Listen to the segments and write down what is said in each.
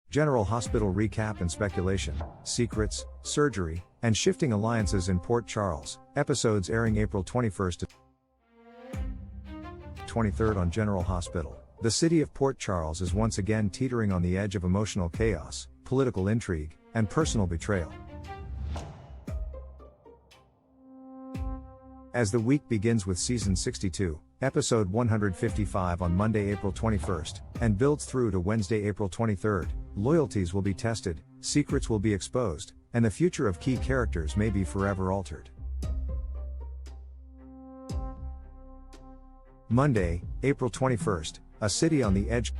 General Hospital recap and speculation, secrets, surgery, and shifting alliances in Port Charles. Episodes airing April 21st to 23rd on General Hospital. The city of Port Charles is once again teetering on the edge of emotional chaos, political intrigue, and personal betrayal. As the week begins with Season 62, Episode 155 on Monday, April 21st, and builds through to Wednesday, April 23rd, loyalties will be tested, secrets will be exposed, and the future of key characters may be forever altered. Monday, April 21st, a city on the edge.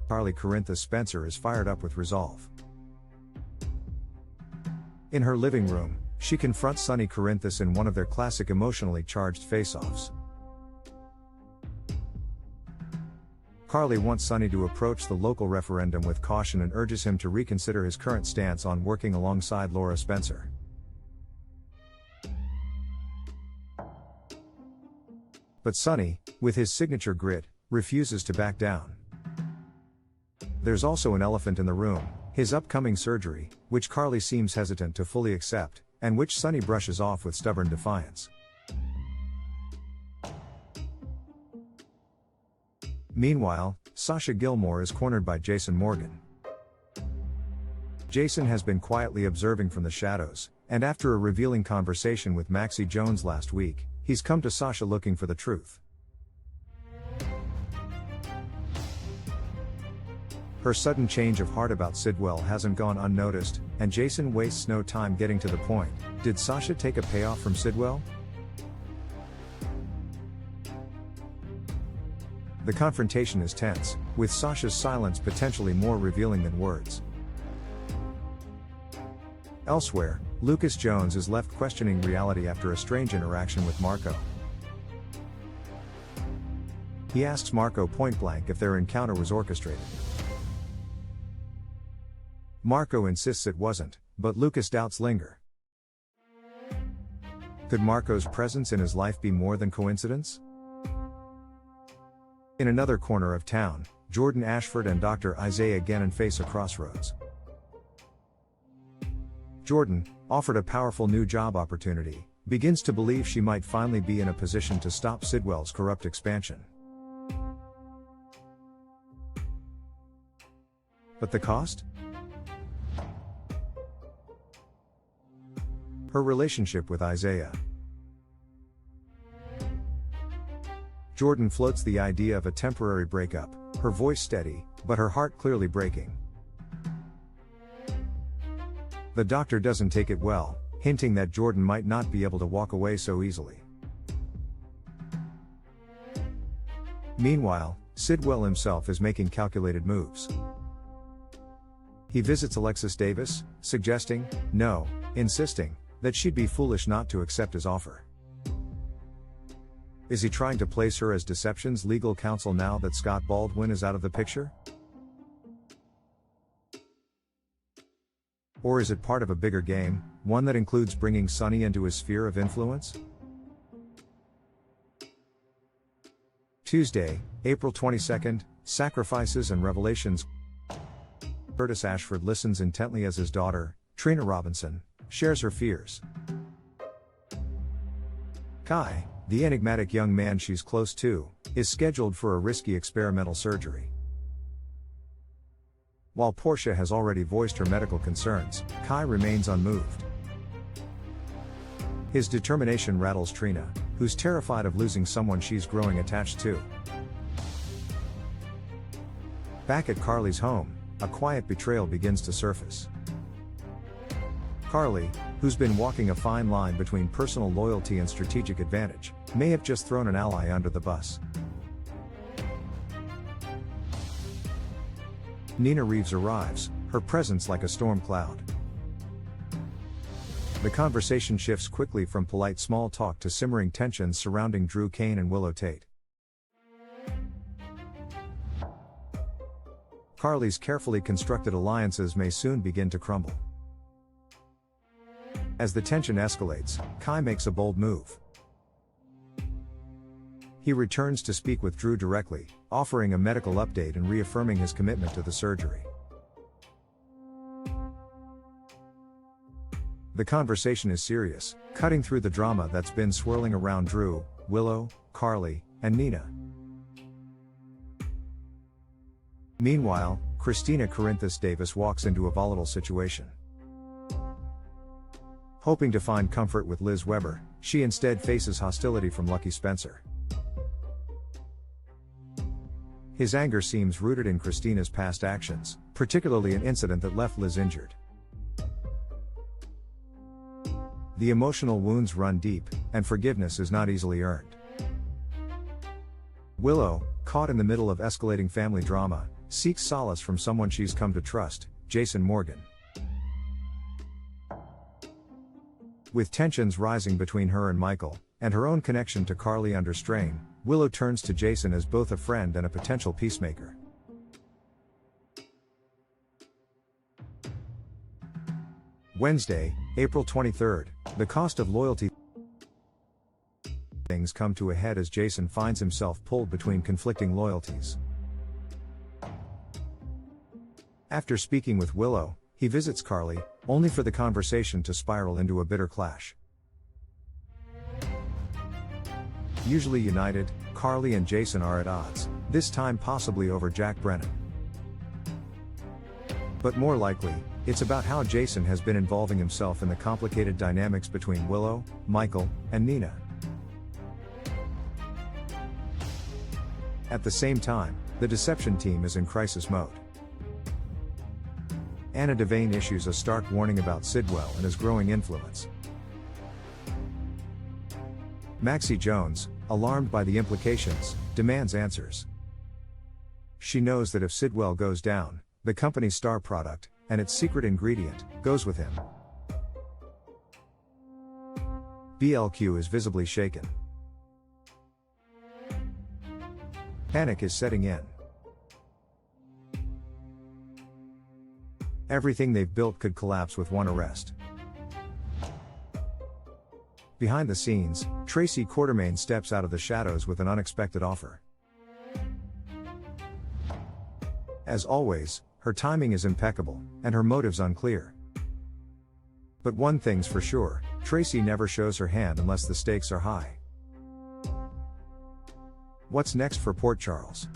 Carly Corinthus Spencer is fired up with resolve. In her living room, she confronts Sonny Corinthus in one of their classic emotionally charged face-offs. Carly wants Sonny to approach the local referendum with caution and urges him to reconsider his current stance on working alongside Laura Spencer. But Sonny, with his signature grit, refuses to back down. There's also an elephant in the room, his upcoming surgery, which Carly seems hesitant to fully accept, and which Sonny brushes off with stubborn defiance. Meanwhile, Sasha Gilmore is cornered by Jason Morgan. Jason has been quietly observing from the shadows, and after a revealing conversation with Maxie Jones last week, he's come to Sasha looking for the truth. Her sudden change of heart about Sidwell hasn't gone unnoticed, and Jason wastes no time getting to the point. Did Sasha take a payoff from Sidwell? The confrontation is tense, with Sasha's silence potentially more revealing than words. Elsewhere, Lucas Jones is left questioning reality after a strange interaction with Marco. He asks Marco point-blank if their encounter was orchestrated. Marco insists it wasn't, but Lucas' doubts linger. Could Marco's presence in his life be more than coincidence? In another corner of town, Jordan Ashford and Dr. Isaiah Gannon face a crossroads. Jordan, offered a powerful new job opportunity, begins to believe she might finally be in a position to stop Sidwell's corrupt expansion. But the cost? Her relationship with Isaiah. Jordan floats the idea of a temporary breakup, her voice steady, but her heart clearly breaking. The doctor doesn't take it well, hinting that Jordan might not be able to walk away so easily. Meanwhile, Sidwell himself is making calculated moves. He visits Alexis Davis, suggesting, no, insisting, that she'd be foolish not to accept his offer. Is he trying to place her as Deception's legal counsel now that Scott Baldwin is out of the picture? Or is it part of a bigger game, one that includes bringing Sonny into his sphere of influence? Tuesday, April 22nd, Sacrifices and Revelations. Curtis Ashford listens intently as his daughter, Trina Robinson, shares her fears. Kai, the enigmatic young man she's close to, is scheduled for a risky experimental surgery. While Portia has already voiced her medical concerns, Kai remains unmoved. His determination rattles Trina, who's terrified of losing someone she's growing attached to. Back at Carly's home, a quiet betrayal begins to surface. Carly, who's been walking a fine line between personal loyalty and strategic advantage, may have just thrown an ally under the bus. Nina Reeves arrives, her presence like a storm cloud. The conversation shifts quickly from polite small talk to simmering tensions surrounding Drew Kane and Willow Tate. Carly's carefully constructed alliances may soon begin to crumble. As the tension escalates, Kai makes a bold move. He returns to speak with Drew directly, offering a medical update and reaffirming his commitment to the surgery. The conversation is serious, cutting through the drama that's been swirling around Drew, Willow, Carly, and Nina. Meanwhile, Christina Corinthus Davis walks into a volatile situation. Hoping to find comfort with Liz Weber, she instead faces hostility from Lucky Spencer. His anger seems rooted in Christina's past actions, particularly an incident that left Liz injured. The emotional wounds run deep, and forgiveness is not easily earned. Willow, caught in the middle of escalating family drama, seeks solace from someone she's come to trust, Jason Morgan. With tensions rising between her and Michael, and her own connection to Carly under strain, Willow turns to Jason as both a friend and a potential peacemaker. Wednesday, April 23rd, the cost of loyalty. Things come to a head as Jason finds himself pulled between conflicting loyalties. After speaking with Willow, he visits Carly, only for the conversation to spiral into a bitter clash. Usually united, Carly and Jason are at odds, this time possibly over Jack Brennan. But more likely, it's about how Jason has been involving himself in the complicated dynamics between Willow, Michael, and Nina. At the same time, the deception team is in crisis mode. Anna Devane issues a stark warning about Sidwell and his growing influence. Maxie Jones, alarmed by the implications, demands answers. She knows that if Sidwell goes down, the company's star product, and its secret ingredient, goes with him. BLQ is visibly shaken. Panic is setting in. Everything they've built could collapse with one arrest. Behind the scenes, Tracy Quartermain steps out of the shadows with an unexpected offer. As always, her timing is impeccable, and her motives unclear. But one thing's for sure, Tracy never shows her hand unless the stakes are high. What's next for Port Charles?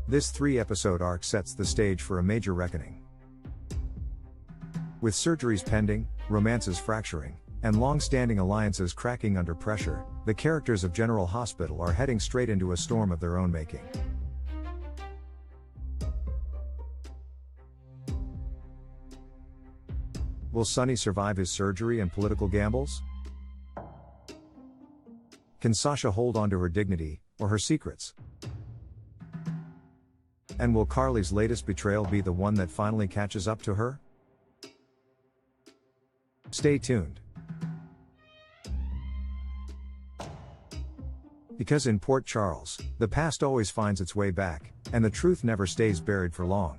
This 3-episode arc sets the stage for a major reckoning. With surgeries pending, romances fracturing, and long-standing alliances cracking under pressure, the characters of General Hospital are heading straight into a storm of their own making. Will Sonny survive his surgery and political gambles? Can Sasha hold on to her dignity, or her secrets? And will Carly's latest betrayal be the one that finally catches up to her? Stay tuned. Because in Port Charles, the past always finds its way back, and the truth never stays buried for long.